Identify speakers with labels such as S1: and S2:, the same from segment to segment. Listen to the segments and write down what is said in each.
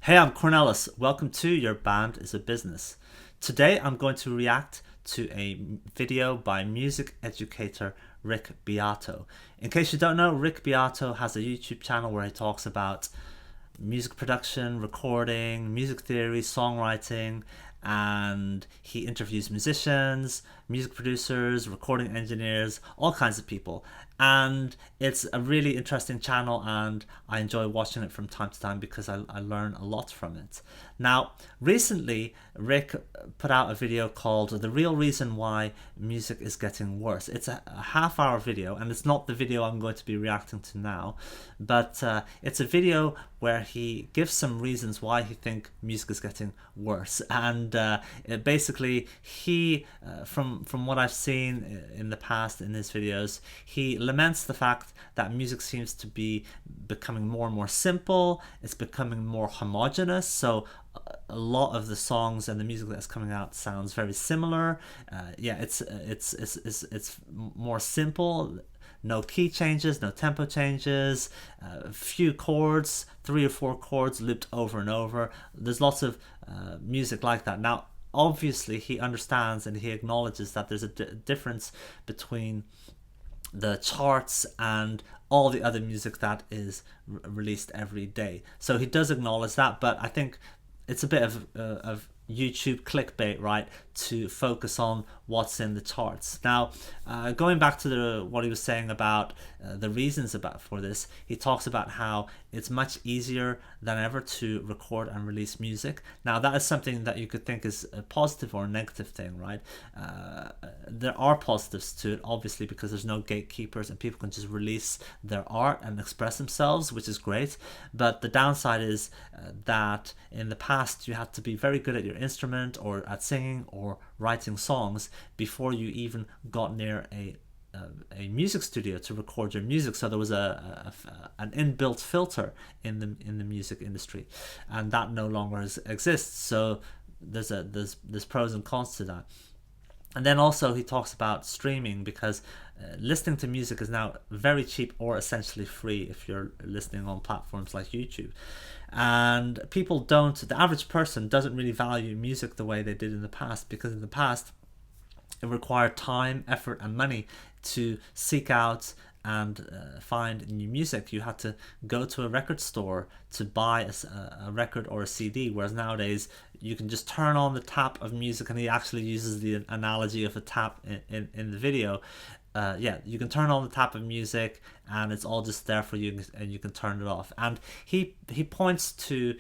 S1: Hey, I'm Cornelis. Welcome to Your Band is a Business. Today I'm going to react to a video by music educator Rick Beato. In case you don't know, Rick Beato has a YouTube channel where he talks about music production, recording, music theory, songwriting, and he interviews musicians, music producers, recording engineers, all kinds of people. And it's a really interesting channel, and I enjoy watching it from time to time because I learn a lot from it. Now, recently, Rick put out a video called The Real Reason Why Music is Getting Worse. It's a half-hour video, and it's not the video I'm going to be reacting to now, but it's a video where he gives some reasons why he thinks music is getting worse. And basically, he, from what I've seen in the past in his videos, he laments the fact that music seems to be becoming more and more simple. It's becoming more homogeneous. So a lot of the songs and the music that's coming out sounds very similar. It's more simple. No key changes, no tempo changes, few chords, 3 or 4 chords looped over and over. There's lots of music like that. Now, obviously, he understands and he acknowledges that there's a difference between the charts and all the other music that is released every day. So he does acknowledge that, but I think it's a bit of YouTube clickbait, right, to focus on what's in the charts. Now, going back to what he was saying about the reasons for this, he talks about how it's much easier than ever to record and release music. Now, that is something that you could think is a positive or a negative thing, right? There are positives to it, obviously, because there's no gatekeepers and people can just release their art and express themselves, which is great. But the downside is that in the past, you had to be very good at your instrument or at singing or writing songs before you even got near a music studio to record your music. So there was an inbuilt filter in the music industry, and that no longer exists. So there's pros and cons to that. And then also he talks about streaming, because listening to music is now very cheap or essentially free if you're listening on platforms like YouTube. And the average person doesn't really value music the way they did in the past, because in the past it required time, effort, and money to seek out and find new music. You had to go to a record store to buy a record or a CD, whereas nowadays you can just turn on the tap of music, and he actually uses the analogy of a tap in the video. You can turn on the tap of music and it's all just there for you, and you can turn it off. And he points to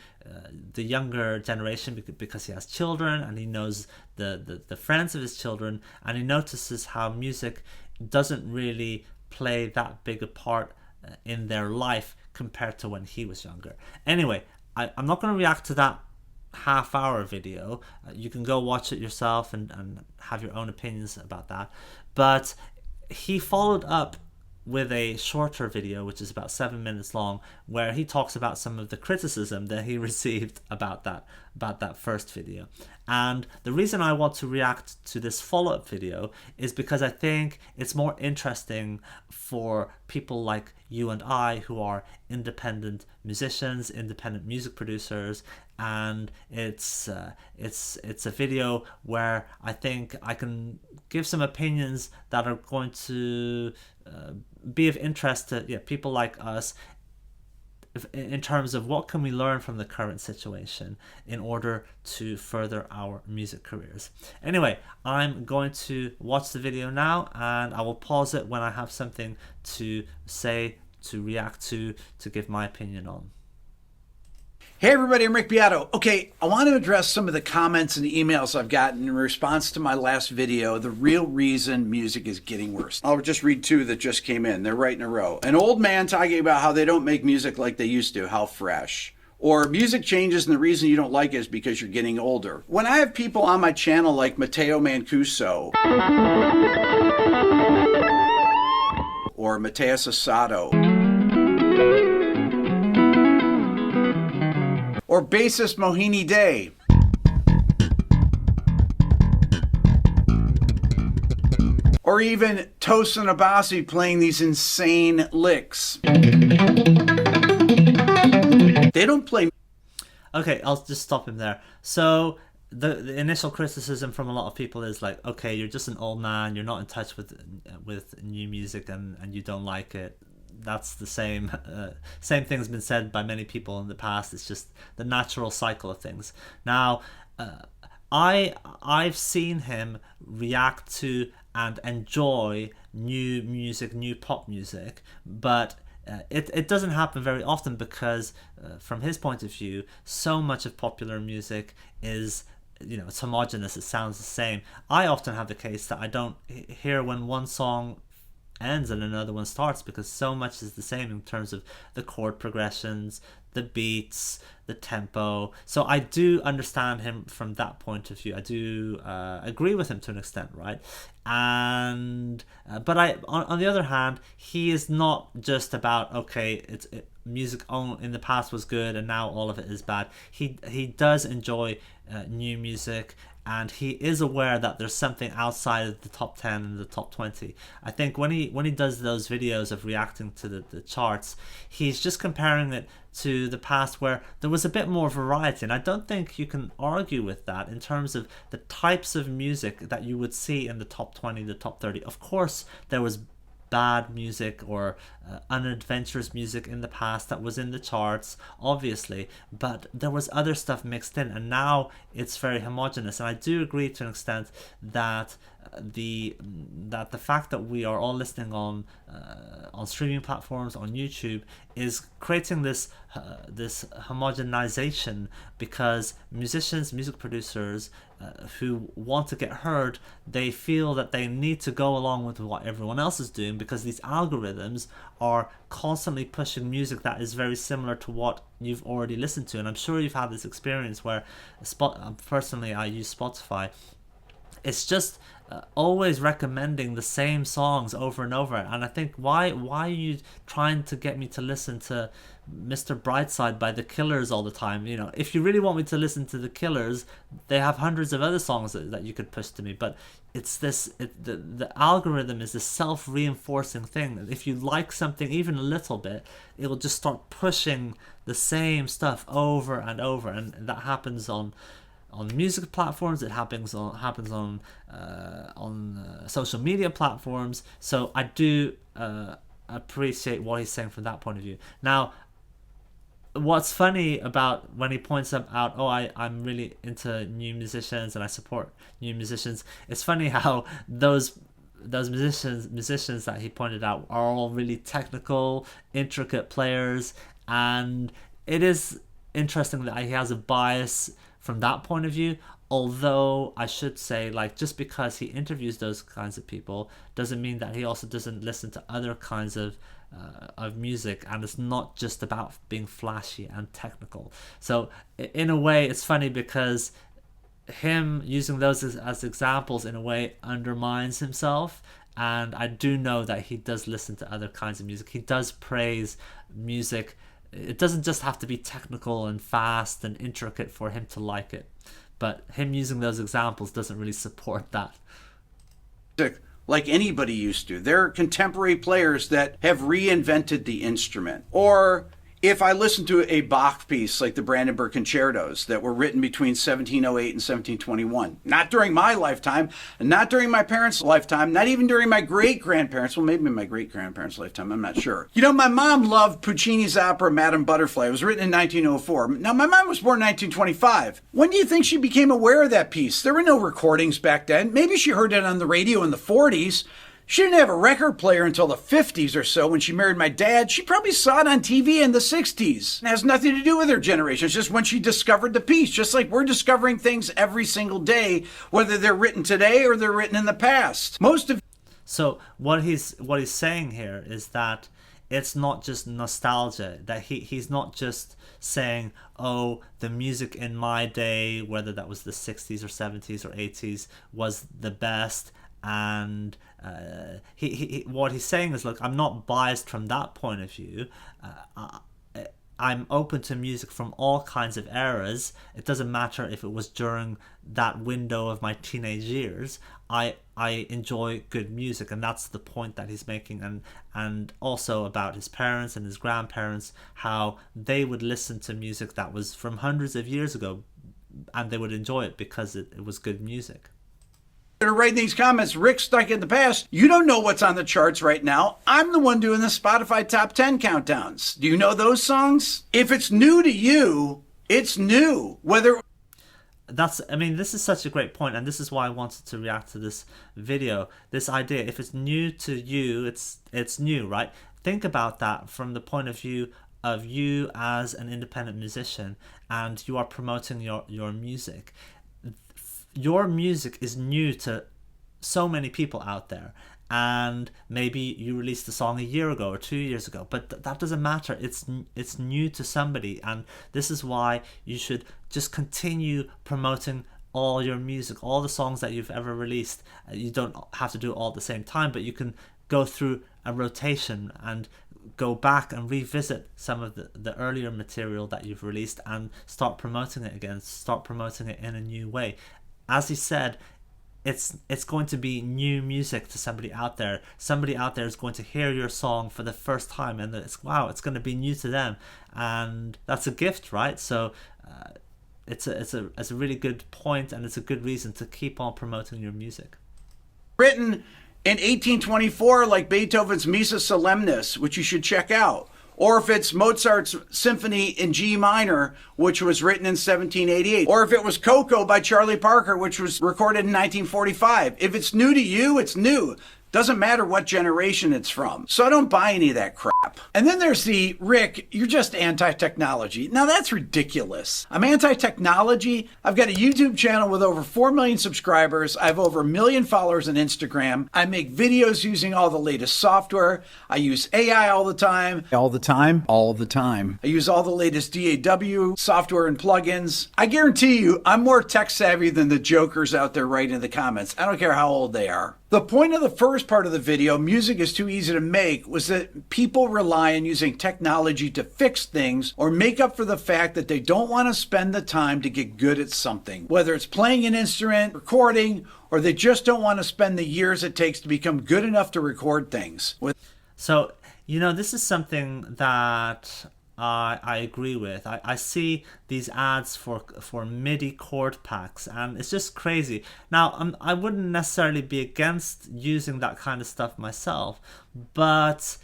S1: the younger generation because he has children, and he knows the friends of his children, and he notices how music doesn't really play that big a part in their life compared to when he was younger. Anyway, I'm not going to react to that half-hour video. You can go watch it yourself and have your own opinions about that. But he followed up with a shorter video, which is about 7 minutes long, where he talks about some of the criticism that he received about that first video. And the reason I want to react to this follow-up video is because I think it's more interesting for people like you and I, who are independent musicians, independent music producers, and it's a video where I think I can give some opinions that are going to be of interest to people like us, in terms of what can we learn from the current situation in order to further our music careers. Anyway, I'm going to watch the video now, and I will pause it when I have something to say, to react to give my opinion on.
S2: Hey everybody, I'm Rick Beato. Okay, I want to address some of the comments and emails I've gotten in response to my last video, The Real Reason Music is Getting Worse. I'll just read 2 that just came in. They're right in a row. An old man talking about how they don't make music like they used to. How fresh. Or music changes and the reason you don't like it is because you're getting older. When I have people on my channel like Matteo Mancuso or Mateus Asado or bassist Mohini Day, or even Tosin Abasi playing these insane licks. They don't play
S1: Okay, I'll just stop him there. So the initial criticism from a lot of people is like, okay, you're just an old man, you're not in touch with new music, and you don't like it. That's the same thing's been said by many people in the past. It's just the natural cycle of things. Now, I've seen him react to and enjoy new music, new pop music, but it doesn't happen very often because, from his point of view, so much of popular music is, it's homogenous. It sounds the same. I often have the case that I don't hear when one song ends and another one starts, because so much is the same in terms of the chord progressions, the beats, the tempo. So I do understand him from that point of view. I do agree with him to an extent, right? And but on the other hand, he is not just about, okay, music in the past was good and now all of it is bad. He does enjoy new music, and he is aware that there's something outside of the top 10 and the top 20. I think when he does those videos of reacting to the charts, he's just comparing it to the past where there was a bit more variety. And I don't think you can argue with that in terms of the types of music that you would see in the top 20, the top 30. Of course, there was bad music or unadventurous music in the past that was in the charts, obviously, but there was other stuff mixed in, and now it's very homogenous. And I do agree to an extent that the fact that we are all listening on streaming platforms, on YouTube, is creating this homogenization, because musicians, music producers who want to get heard, they feel that they need to go along with what everyone else is doing, because these algorithms are constantly pushing music that is very similar to what you've already listened to. And I'm sure you've had this experience where personally I use Spotify. It's just always recommending the same songs over and over, and I think, why are you trying to get me to listen to Mr. Brightside by The Killers all the time? If you really want me to listen to The Killers, they have hundreds of other songs that you could push to me. But it's the algorithm is a self-reinforcing thing. If you like something even a little bit, it will just start pushing the same stuff over and over, and that happens on music platforms. It happens on social media platforms. So I do appreciate what he's saying from that point of view. Now, what's funny about when he points out, I'm really into new musicians and I support new musicians, it's funny how those musicians that he pointed out are all really technical, intricate players, and it is interesting that he has a bias from that point of view. Although I should say, just because he interviews those kinds of people doesn't mean that he also doesn't listen to other kinds of music, and it's not just about being flashy and technical. So in a way, it's funny because him using those as examples in a way undermines himself. And I do know that he does listen to other kinds of music. He does praise music. It doesn't just have to be technical and fast and intricate for him to like it. But him using those examples doesn't really support that.
S2: Like anybody used to. There are contemporary players that have reinvented the instrument. Or if I listen to a Bach piece like the Brandenburg Concertos that were written between 1708 and 1721, not during my lifetime, not during my parents' lifetime, not even during my great-grandparents', well, maybe my great-grandparents' lifetime, I'm not sure. My mom loved Puccini's opera Madame Butterfly. It was written in 1904. Now, my mom was born in 1925. When do you think she became aware of that piece? There were no recordings back then. Maybe she heard it on the radio in the 40s. She didn't have a record player until the 50s or so when she married my dad. She probably saw it on TV in the 60s. It has nothing to do with her generation. It's just when she discovered the piece. Just like we're discovering things every single day, whether they're written today or they're written in the past.
S1: So what he's saying here is that it's not just nostalgia, that he's not just saying, oh, the music in my day, whether that was the 60s or 70s or 80s, was the best. And what he's saying is, look, I'm not biased from that point of view. I'm open to music from all kinds of eras. It doesn't matter if it was during that window of my teenage years. I I enjoy good music. And that's the point that he's making. And also about his parents and his grandparents, how they would listen to music that was from hundreds of years ago, and they would enjoy it because it was good music.
S2: Are writing these comments, Rick stuck in the past. You don't know what's on the charts right now. I'm the one doing the Spotify top 10 countdowns. Do you know those songs? If it's new to you, it's new. Whether
S1: this is such a great point, and this is why I wanted to react to this video. This idea, if it's new to you, it's new, right? Think about that from the point of view of you as an independent musician, and you are promoting your music. Your music is new to so many people out there, and maybe you released a song a year ago or 2 years ago, but that doesn't matter. It's new to somebody, and this is why you should just continue promoting all your music, all the songs that you've ever released. You don't have to do it all at the same time, but you can go through a rotation and go back and revisit some of the earlier material that you've released and start promoting it again, start promoting it in a new way. As he said, it's going to be new music to somebody out there. Somebody out there is going to hear your song for the first time, and it's going to be new to them, and that's a gift, right? So it's a really good point, and it's a good reason to keep on promoting your music.
S2: written in 1824, like Beethoven's Missa Solemnis, which you should check out. Or if it's Mozart's Symphony in G minor, which was written in 1788. Or if it was Coco by Charlie Parker, which was recorded in 1945. If it's new to you, it's new. Doesn't matter what generation it's from. So I don't buy any of that crap. And then there's the, Rick, you're just anti-technology. Now that's ridiculous. I'm anti-technology. I've got a YouTube channel with over 4 million subscribers. I have over 1 million followers on Instagram. I make videos using all the latest software. I use AI all the time. All the time? All the time. I use all the latest DAW software and plugins. I guarantee you, I'm more tech savvy than the jokers out there writing in the comments. I don't care how old they are. The point of the first part of the video, music is too easy to make, was that people rely on using technology to fix things or make up for the fact that they don't want to spend the time to get good at something. Whether it's playing an instrument, recording, or they just don't want to spend the years it takes to become good enough to record things.
S1: So, this is something that I agree with. I see these ads for MIDI chord packs, and it's just crazy. Now, I wouldn't necessarily be against using that kind of stuff myself, but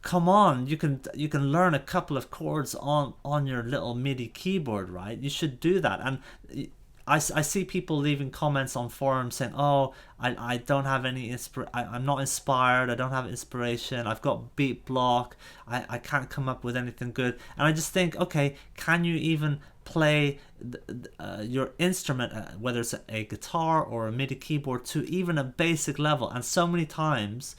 S1: come on, you can learn a couple of chords on your little MIDI keyboard, right? You should do that. And I see people leaving comments on forums saying, oh, I don't have any I'm not inspired, I don't have inspiration, I've got beat block, I can't come up with anything good. And I just think, okay, can you even play your instrument, whether it's a guitar or a MIDI keyboard, to even a basic level? And so many times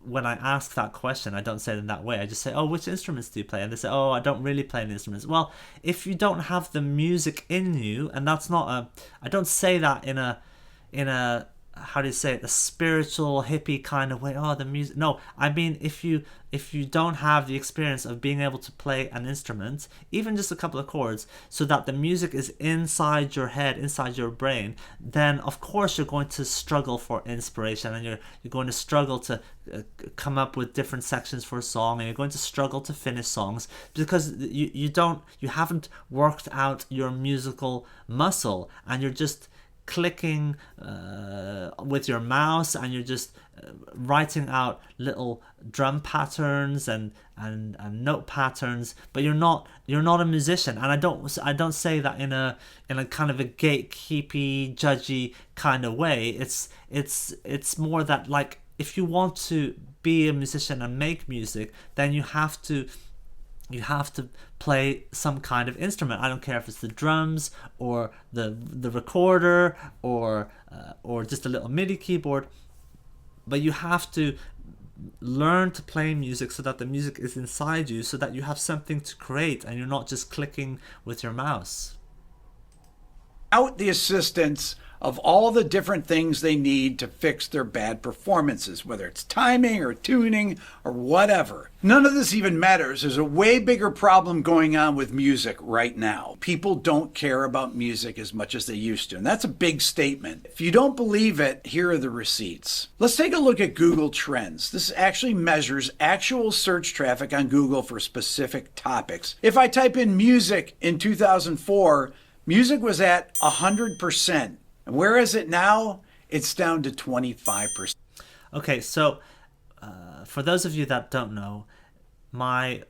S1: when I ask that question, I don't say it in that way. I just say, oh, which instruments do you play? And they say, oh, I don't really play any instruments. Well, if you don't have the music in you, and that's not I don't say that in a how do you say it, a spiritual hippie kind of way, oh, the music. No, I mean, if you don't have the experience of being able to play an instrument, even just a couple of chords, so that the music is inside your head, inside your brain, then of course you're going to struggle for inspiration, and you're going to struggle to come up with different sections for a song, and you're going to struggle to finish songs because you haven't worked out your musical muscle, and you're just clicking with your mouse, and you're just writing out little drum patterns and note patterns, but you're not a musician. And I don't say that in a kind of a gatekeepy, judgy kind of way. It's more that, like, if you want to be a musician and make music, then you have to play some kind of instrument. I don't care if it's the drums or the recorder or just a little MIDI keyboard, but you have to learn to play music so that the music is inside you, so that you have something to create and you're not just clicking with your mouse.
S2: Without the assistance of all the different things they need to fix their bad performances, whether it's timing or tuning or whatever. None of this even matters. There's a way bigger problem going on with music right now. People don't care about music as much as they used to, and that's a big statement. If you don't believe it, here are the receipts. Let's take a look at Google Trends. This actually measures actual search traffic on Google for specific topics. If I type in music in 2004, music was at 100%. And where is it now? It's down to 25%.
S1: Okay, so for those of you that don't know, my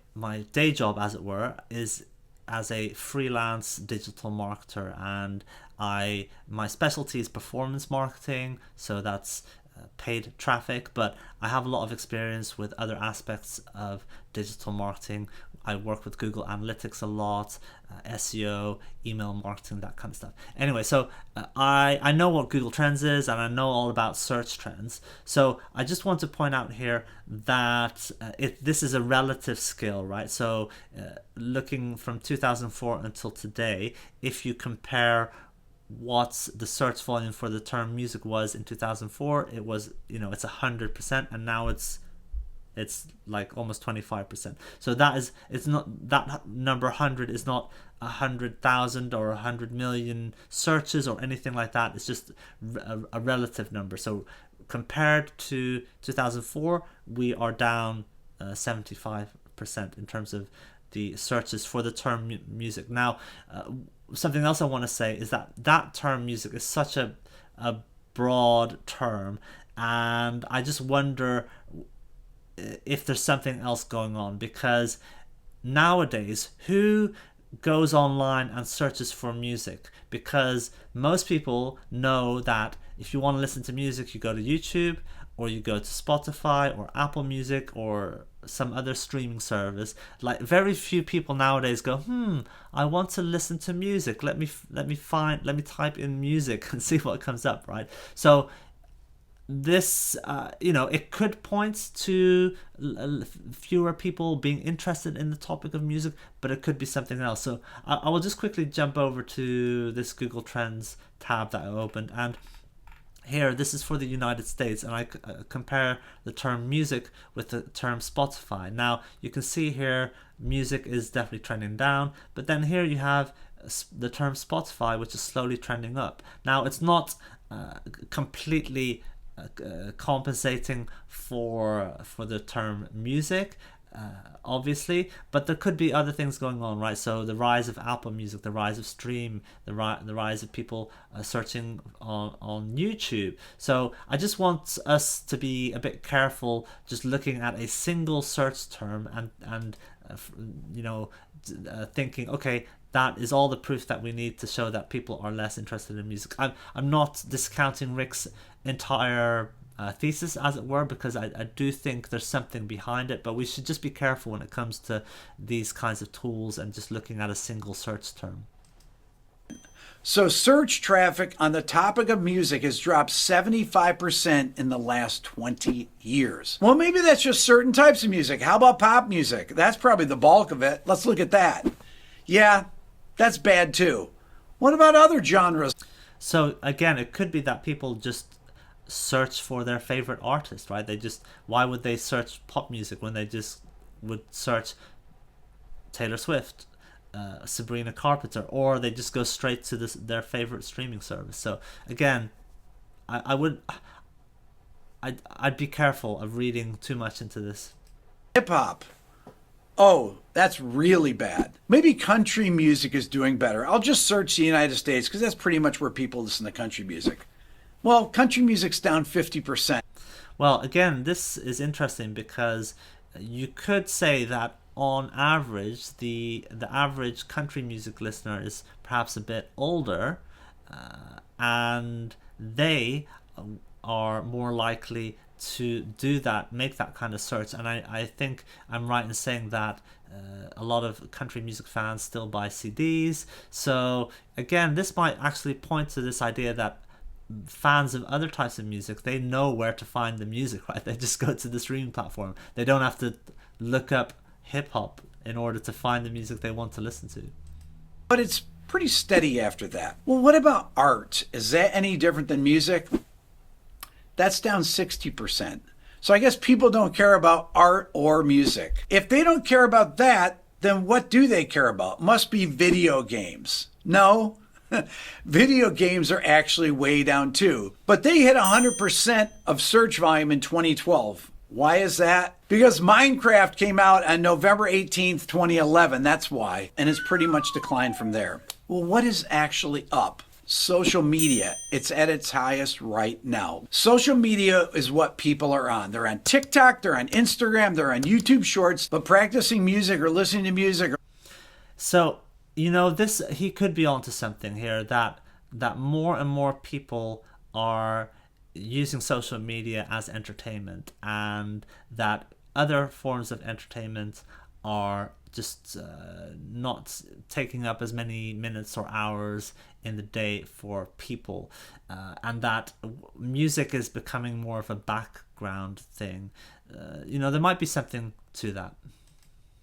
S1: day job, as it were, is as a freelance digital marketer, and my specialty is performance marketing, so that's paid traffic, but I have a lot of experience with other aspects of digital marketing. I work with Google Analytics a lot, SEO, email marketing, that kind of stuff. Anyway, so I know what Google Trends is, and I know all about search trends. So I just want to point out here that this is a relative scale, right? So looking from 2004 until today, if you compare what the search volume for the term music was in 2004, it was, it's 100%, and now it's like almost 25%. So it's not, that number 100 is not 100,000 or 100 million searches or anything like that. It's just a relative number. So compared to 2004, we are down 75% in terms of the searches for the term music. Now, something else I want to say is that term music is such a broad term, and I just wonder if there's something else going on, because nowadays, who goes online and searches for music? Because most people know that if you want to listen to music, you go to YouTube, or you go to Spotify or Apple Music or some other streaming service. Like, very few people nowadays go, I want to listen to music. Let me type in music and see what comes up, right? So this, it could point to fewer people being interested in the topic of music, but it could be something else. So I will just quickly jump over to this Google Trends tab that I opened, and here, this is for the United States, and I compare the term music with the term Spotify. Now, you can see here, music is definitely trending down, but then here you have the term Spotify, which is slowly trending up. Now, it's not completely compensating for the term music, obviously, but there could be other things going on, right? So the rise of Apple Music, the rise of stream, the rise of people searching on YouTube. So I just want us to be a bit careful just looking at a single search term and thinking, okay, that is all the proof that we need to show that people are less interested in music. I'm not discounting Rick's entire thesis, as it were, because I do think there's something behind it, but we should just be careful when it comes to these kinds of tools and just looking at a single search term.
S2: So search traffic on the topic of music has dropped 75% in the last 20 years. Well, maybe that's just certain types of music. How about pop music? That's probably the bulk of it. Let's look at that. Yeah, that's bad too. What about other genres?
S1: So again, it could be that people just search for their favorite artist, right? Why would they search pop music when they just would search Taylor Swift, Sabrina Carpenter, or they just go straight to their favorite streaming service? So again, I'd be careful of reading too much into this.
S2: Hip hop. Oh, that's really bad. Maybe country music is doing better. I'll just search the United States because that's pretty much where people listen to country music. Well, country music's down 50%.
S1: Well, again, this is interesting because you could say that on average, the average country music listener is perhaps a bit older, and they are more likely to make that kind of search. And I think I'm right in saying that a lot of country music fans still buy CDs. So again, this might actually point to this idea that fans of other types of music, they know where to find the music, right? They just go to the streaming platform. They don't have to look up hip hop in order to find the music they want to listen to.
S2: but it's pretty steady after that. Well, what about art? Is that any different than music? That's down 60%. So I guess people don't care about art or music. If they don't care about that, then what do they care about? Must be video games. No, video games are actually way down too. But they hit 100% of search volume in 2012. Why is that? Because Minecraft came out on November 18th, 2011. That's why. And it's pretty much declined from there. Well, what is actually up? Social media. It's at its highest right now. Social media is what people are on. They're on TikTok, they're on Instagram, they're on YouTube Shorts, but practicing music or listening to music.
S1: So, this, he could be onto something here, that more and more people are using social media as entertainment, and that other forms of entertainment are just not taking up as many minutes or hours in the day for people, and that music is becoming more of a background thing. There might be something to that.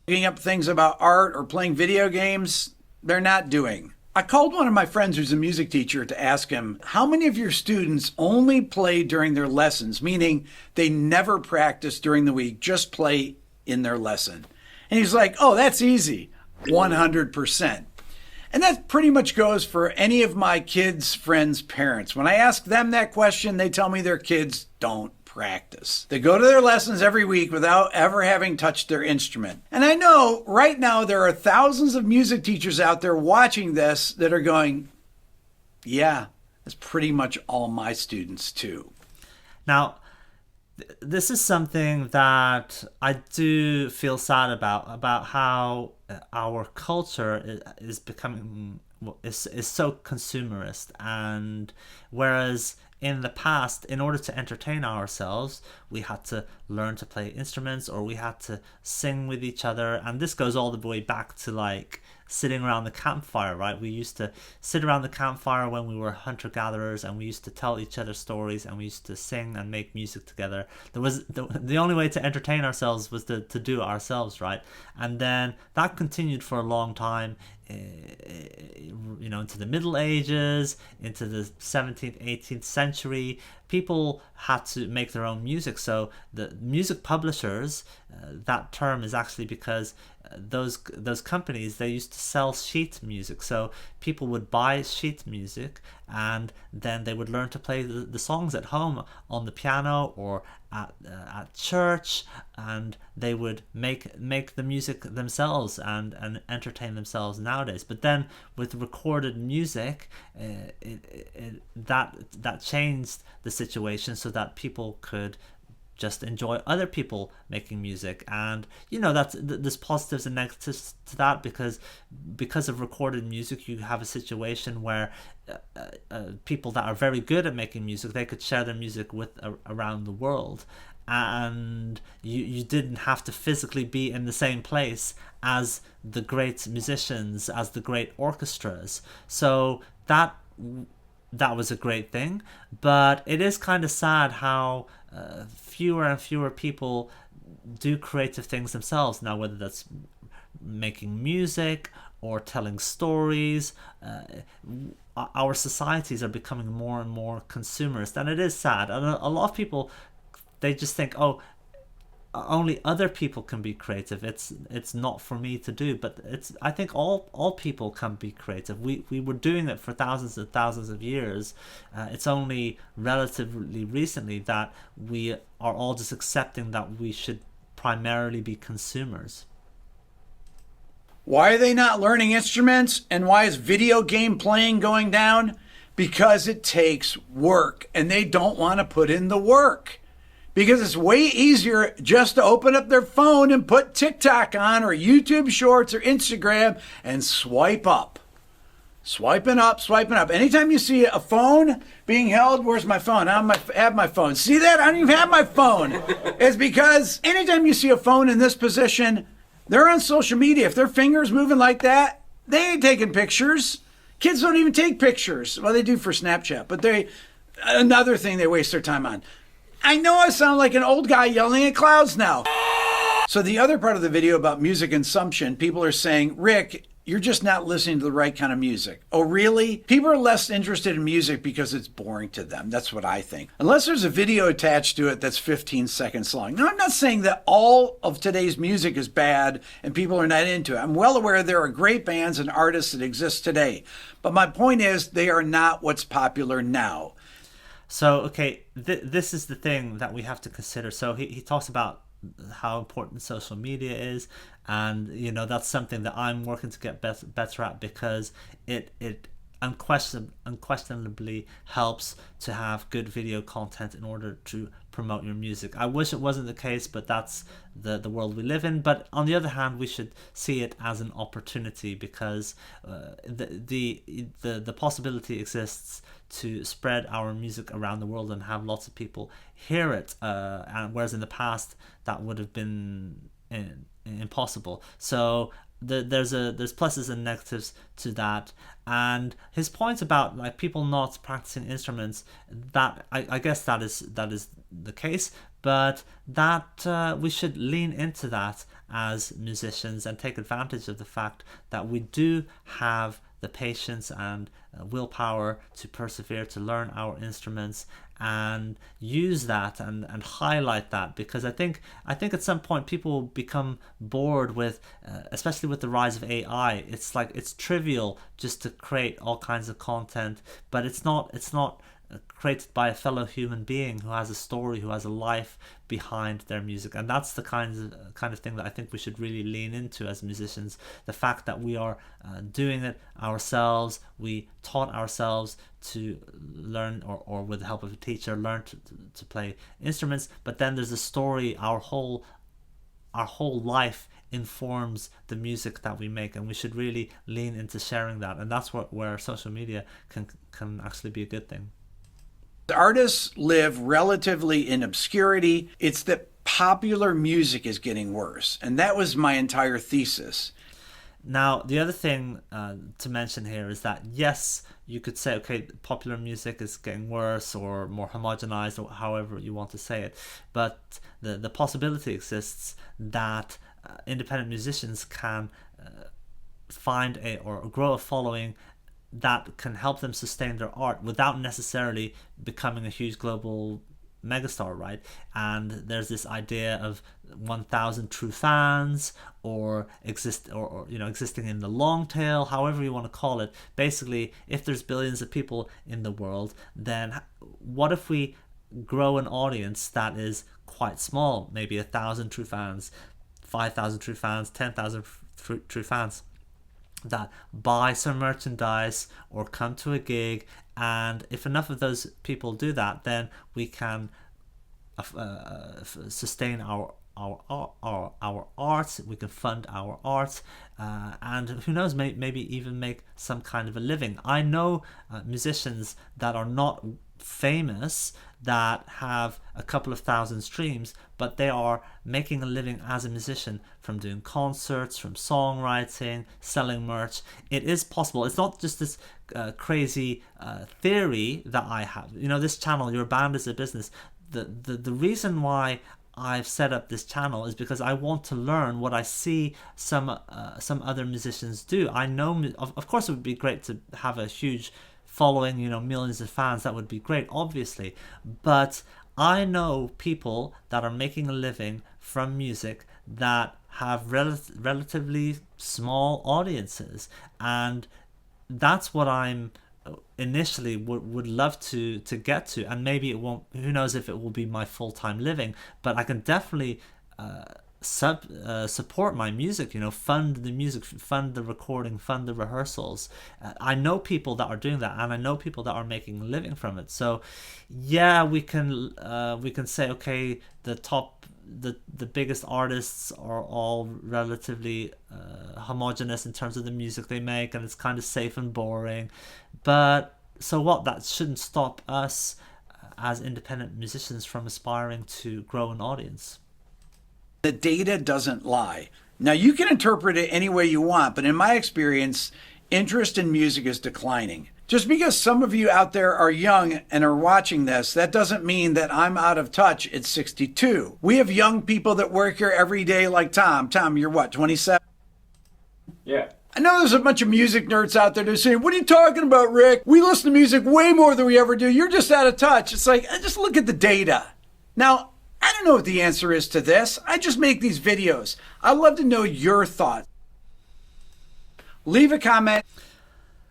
S2: Looking up things about art or playing video games, they're not doing. I called one of my friends who's a music teacher to ask him, how many of your students only play during their lessons, meaning they never practice during the week, just play in their lesson? And he's like, oh, that's easy, 100%. And that pretty much goes for any of my kids' friends' parents. When I ask them that question, they tell me their kids don't practice. They go to their lessons every week without ever having touched their instrument. And I know right now there are thousands of music teachers out there watching this that are going, yeah, that's pretty much all my students too.
S1: Now, this is something that I do feel sad about how our culture is becoming is so consumerist, and whereas in the past, in order to entertain ourselves, we had to learn to play instruments, or we had to sing with each other, and this goes all the way back to like sitting around the campfire, right? We used to sit around the campfire when we were hunter-gatherers, and we used to tell each other stories, and we used to sing and make music together. There was the only way to entertain ourselves was to do it ourselves, right? And then that continued for a long time, into the Middle Ages, into the 17th, 18th century. People had to make their own music. So the music publishers, that term is actually because those companies, they used to sell sheet music. So people would buy sheet music, and then they would learn to play the songs at home on the piano or at church, and they would make the music themselves and entertain themselves nowadays. But then with recorded music, that changed the situation so that people could just enjoy other people making music. And there's positives and negatives to that, because of recorded music, you have a situation where people that are very good at making music, they could share their music with around the world, and you didn't have to physically be in the same place as the great musicians, as the great orchestras. So that was a great thing. But it is kind of sad how fewer and fewer people do creative things themselves now, whether that's making music or telling stories. Our societies are becoming more and more consumerist, and it is sad. And a lot of people, they just think, oh, only other people can be creative. It's not for me to do. But I think all people can be creative. We were doing it for thousands and thousands of years. It's only relatively recently that we are all just accepting that we should primarily be consumers.
S2: Why are they not learning instruments, and why is video game playing going down? Because it takes work, and they don't want to put in the work. Because it's way easier just to open up their phone and put TikTok on, or YouTube Shorts, or Instagram, and swipe up. Swiping up, swiping up. Anytime you see a phone being held, where's my phone? I don't have my phone. See that? I don't even have my phone. It's because anytime you see a phone in this position, they're on social media. If their finger's moving like that, they ain't taking pictures. Kids don't even take pictures. Well, they do for Snapchat, but another thing they waste their time on. I know I sound like an old guy yelling at clouds now. So the other part of the video about music consumption, people are saying, Rick, you're just not listening to the right kind of music. Oh, really? People are less interested in music because it's boring to them. That's what I think. Unless there's a video attached to it that's 15 seconds long. Now, I'm not saying that all of today's music is bad and people are not into it. I'm well aware there are great bands and artists that exist today. But my point is, they are not what's popular now.
S1: So, okay, this is the thing that we have to consider. So he talks about how important social media is, and that's something that I'm working to get better at, because it unquestionably helps to have good video content in order to promote your music. I wish it wasn't the case, but that's the world we live in. But on the other hand, we should see it as an opportunity, because the possibility exists to spread our music around the world and have lots of people hear it, and whereas in the past that would have been impossible. So there's pluses and negatives to that. And his point about like people not practicing instruments, that I guess that is the case, but that we should lean into that as musicians and take advantage of the fact that we do have the patience and willpower to persevere, to learn our instruments and use that and highlight that, because I think at some point people will become bored with, especially with the rise of AI. It's like it's trivial just to create all kinds of content, but it's not created by a fellow human being who has a story, who has a life behind their music. And that's the kind of thing that I think we should really lean into as musicians. The fact that we are doing it ourselves, we taught ourselves to learn, or with the help of a teacher, learn to play instruments, but then there's a story. Our whole life informs the music that we make, and we should really lean into sharing that. And that's where social media can actually be a good thing.
S2: Artists live relatively in obscurity. It's that popular music is getting worse. And that was my entire thesis.
S1: Now, the other thing to mention here is that, yes, you could say, okay, popular music is getting worse or more homogenized, or however you want to say it. But the possibility exists that independent musicians can find or grow a following that can help them sustain their art without necessarily becoming a huge global megastar, right? And there's this idea of 1,000 true fans, or existing in the long tail, however you want to call it. Basically, if there's billions of people in the world, then what if we grow an audience that is quite small, maybe 1,000 true fans, 5,000 true fans, 10,000 true fans, that buy some merchandise or come to a gig. And if enough of those people do that, then we can sustain our art. We can fund our art, and who knows, maybe even make some kind of a living. I know musicians that are not famous, that have a couple of thousand streams, but they are making a living as a musician from doing concerts, from songwriting, selling merch. It is possible. It's not just this crazy theory that I have. This channel, Your Band is a Business, the reason why I've set up this channel is because I want to learn what I see some other musicians do. I know, of course, it would be great to have a huge following, millions of fans. That would be great, obviously. But I know people that are making a living from music that have relatively small audiences, and that's what I'm initially would love to get to. And maybe it won't, who knows if it will be my full-time living, but I can definitely support my music, fund the music, fund the recording, fund the rehearsals. I know people that are doing that, and I know people that are making a living from it. So yeah, we can say, okay, the biggest artists are all relatively homogenous in terms of the music they make, and it's kind of safe and boring. But so what? That shouldn't stop us as independent musicians from aspiring to grow an audience.
S2: The data doesn't lie. Now, you can interpret it any way you want, but in my experience, interest in music is declining. Just because some of you out there are young and are watching this, that doesn't mean that I'm out of touch at 62. We have young people that work here every day like Tom. Tom, you're what, 27?
S3: Yeah.
S2: I know there's a bunch of music nerds out there that say, what are you talking about, Rick? We listen to music way more than we ever do. You're just out of touch. It's like, just look at the data. Now, I don't know what the answer is to this. I just make these videos. I'd love to know your thoughts. Leave a comment.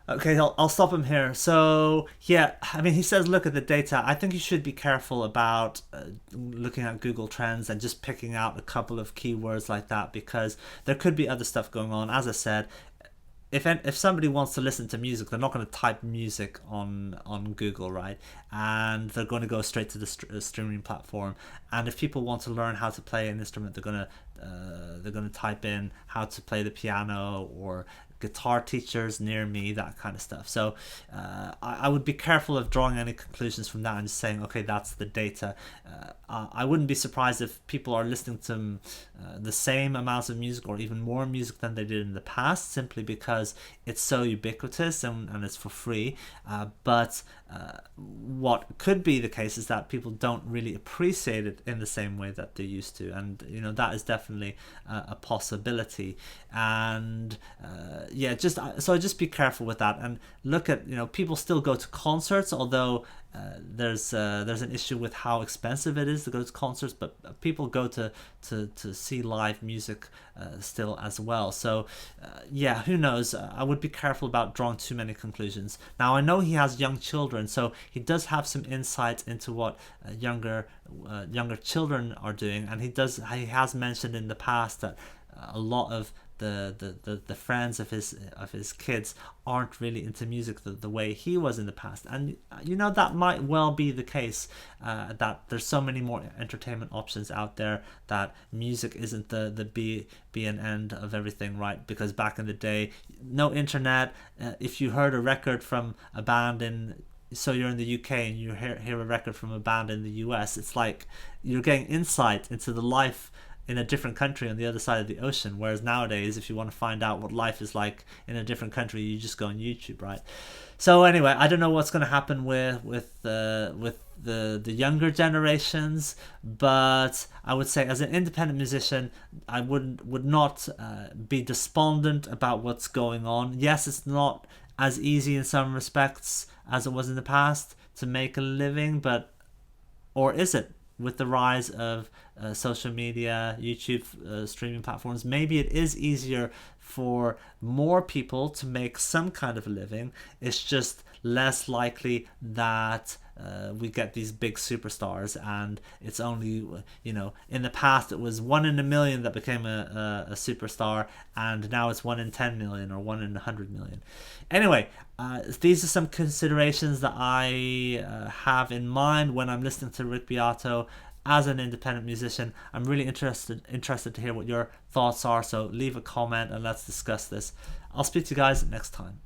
S1: Okay, I'll stop him here. So, yeah, I mean, he says look at the data. I think you should be careful about looking at Google Trends and just picking out a couple of keywords like that, because there could be other stuff going on. As I said, if somebody wants to listen to music, they're not going to type music on Google, right? And they're going to go straight to the streaming platform. And if people want to learn how to play an instrument, they're going to type in how to play the piano or guitar teachers near me, that kind of stuff. So I would be careful of drawing any conclusions from that and just saying, okay, that's the data. I wouldn't be surprised if people are listening to the same amounts of music or even more music than they did in the past, simply because it's so ubiquitous and it's for free. But what could be the case is that people don't really appreciate it in the same way that they used to, and that is definitely a possibility. And yeah, just be careful with that, and look at people still go to concerts, although there's an issue with how expensive it is to go to concerts, but people go to see live music still as well. So yeah, who knows? I would be careful about drawing too many conclusions. Now, I know he has young children, so he does have some insight into what younger children are doing, and he has mentioned in the past that a lot of the friends of his kids aren't really into music the way he was in the past. And that might well be the case, that there's so many more entertainment options out there, that music isn't the be and end of everything, right? Because back in the day, no internet. If you heard a record from a band so you're in the UK and you hear a record from a band in the US, it's like you're getting insight into the life in a different country on the other side of the ocean. Whereas nowadays, if you want to find out what life is like in a different country, you just go on YouTube, right? So anyway, I don't know what's going to happen with the younger generations, but I would say as an independent musician, I would not be despondent about what's going on. Yes, it's not as easy in some respects as it was in the past to make a living, or is it? With the rise of social media, YouTube, streaming platforms, maybe it is easier for more people to make some kind of a living. It's just less likely that we get these big superstars, and it's only, in the past it was 1 in a million that became a superstar, and now it's 1 in 10 million or 1 in 100 million. Anyway, these are some considerations that I have in mind when I'm listening to Rick Beato as an independent musician. I'm really interested to hear what your thoughts are, so leave a comment and let's discuss this. I'll speak to you guys next time.